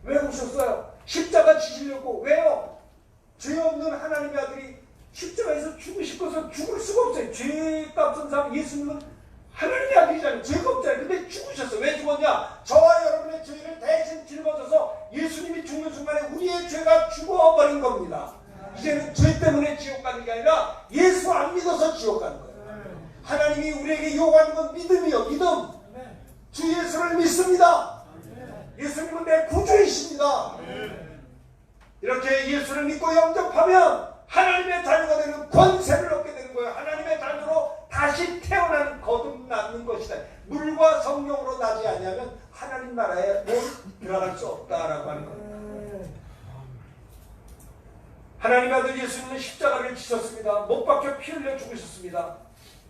왜 오셨어요? 십자가 지시려고. 왜요? 죄 없는 하나님의 아들이 예수님은 하나님의 아들이잖아요. 죄가 없잖아요. 근데 죽으셨어. 왜 죽었냐? 저와 여러분의 죄를 대신 짊어져서 예수님이 죽는 순간에 우리의 죄가 죽어버린 겁니다. 이제는 죄 때문에 지옥 가는 게 아니라 예수 안 믿어서 지옥 가는 거예요. 하나님이 우리에게 요구하는 건 믿음이요. 믿음. 주 예수를 믿습니다. 예수님은 내 구주이십니다. 이렇게 예수를 믿고 영접하면 하나님의 자녀가 되는 권세를 얻게 되는 거예요. 하나님의 자녀로 다시 태어나는 거듭나는 것이다. 물과 성령으로 나지 아니하면 하나님 나라에 못 들어갈 수 없다라고 하는 겁니다. 하나님의 아들 예수님은 십자가를 지셨습니다. 못 박혀 피 흘려 죽으셨습니다.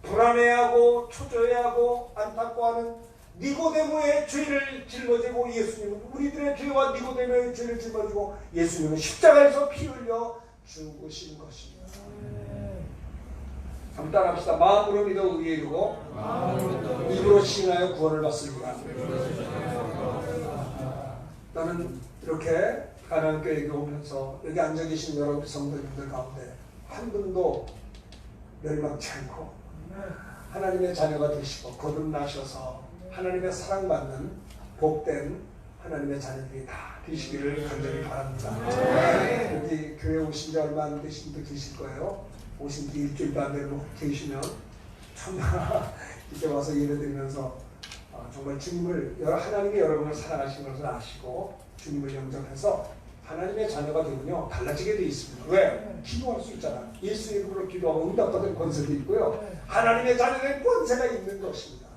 불안해하고 초조해하고 안타까워하는 니고데모의 죄를 짊어지고 예수님은 우리들의 죄와 니고데모의 죄를 짊어지고 예수님은 십자가에서 피 흘려 죽으신 것입니다. 한번 따라합시다. 마음으로 믿어 의에 이르고 입으로 시인하여 구원을 받습니다. 나는 이렇게 가나안 교회에 오면서 여기 앉아 계신 여러분 성도님들 가운데 한 분도 멸망치 않고 하나님의 자녀가 되시고 거듭나셔서 하나님의 사랑받는 복된 하나님의 자녀들이 다 되시기를 간절히 바랍니다. 여기 교회 오신 지 얼마 안 되신 분도 계실 거예요. 오신 지 일주일도 안 되는 분 계시면 정말 이제 와서 예배드리면서 정말 주님을 하나님이 여러분을 사랑하신 것을 아시고 주님을 영접해서 하나님의 자녀가 되면요 달라지게 되어 있습니다. 왜? 기도할 수 있잖아요. 예수 이름으로 기도하고 응답받을 권세도 있고요. 하나님의 자녀의 권세가 있는 것입니다.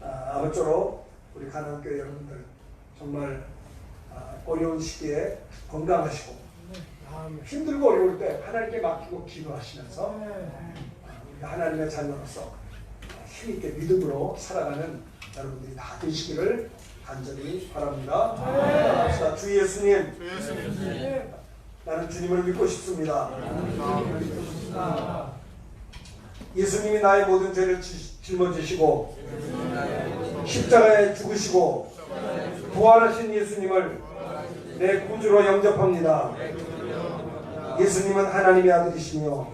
아무쪼록 우리 가나안교회 여러분들 정말 어려운 시기에 건강하시고 힘들고 어려울 때 하나님께 맡기고 기도하시면서 하나님의 자녀로서 힘있게 믿음으로 살아가는 여러분들이 다 되시기를 간절히 바랍니다. 자, 주 예수님, 나는 주님을 믿고 싶습니다. 예수님이 나의 모든 죄를 짊어지시고 십자가에 죽으시고 부활하신 예수님을 내 구주로 영접합니다. 예수님은 하나님의 아들이시며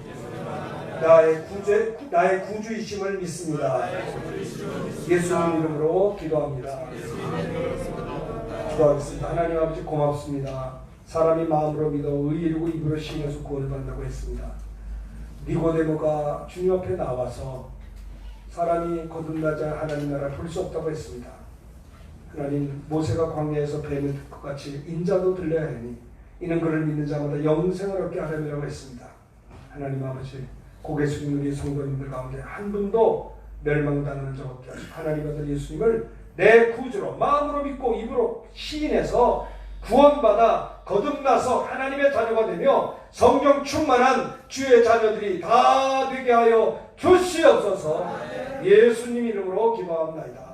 나의 구주이심을 믿습니다. 예수님 이름으로 기도합니다. 기도하겠습니다. 하나님 아버지 고맙습니다. 사람이 마음으로 믿어 의이르고 입으로 시인해서 구원을 받는다고 했습니다. 니고데모가 주님 앞에 나와서 사람이 거듭나지 않아 하나님 나라를 볼 수 없다고 했습니다. 하나님, 모세가 광야에서 뱀을 것 같이 인자도 들려야 하니 이는 그를 믿는 자마다 영생을 얻게 하려고 했습니다. 하나님 아버지, 고개 숙이는 우리 성도님들 가운데 한 분도 멸망당하는 자 없게 하시고 하나님 아들 예수님을 내 구주로 마음으로 믿고 입으로 시인해서 구원받아 거듭나서 하나님의 자녀가 되며 성령 충만한 주의 자녀들이 다 되게 하여 주시옵소서. 예수님 이름으로 기도합니다.